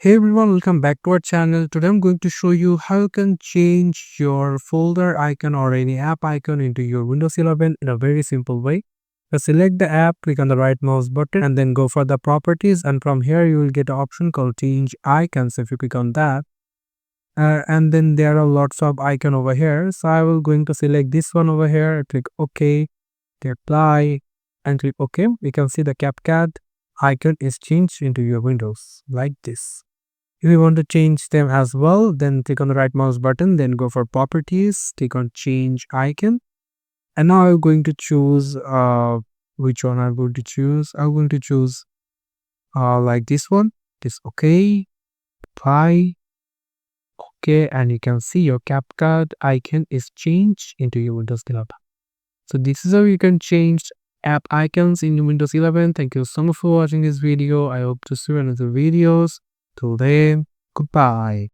Hey everyone, welcome back to our channel. Today I'm going to show you how you can change your folder icon or any app icon into your Windows 11 in a very simple way. Just select the app, click on the right mouse button and then go for the properties, and from here you will get an option called change icons. If you click on that, and then there are lots of icon over here. So I will going to select this one over here, click OK, click apply and click OK. We can see the CapCut icon is changed into your Windows like this. If you want to change them as well, then click on the right mouse button, then go for properties, click on change icon. And now I'm going to choose which one I'm going to choose. I'm going to choose like this one. This okay, apply, okay, and you can see your CapCut icon is changed into your Windows 11. So this is how you can change app icons in Windows 11. Thank you so much for watching this video. I hope to see you in other videos. Till then, goodbye.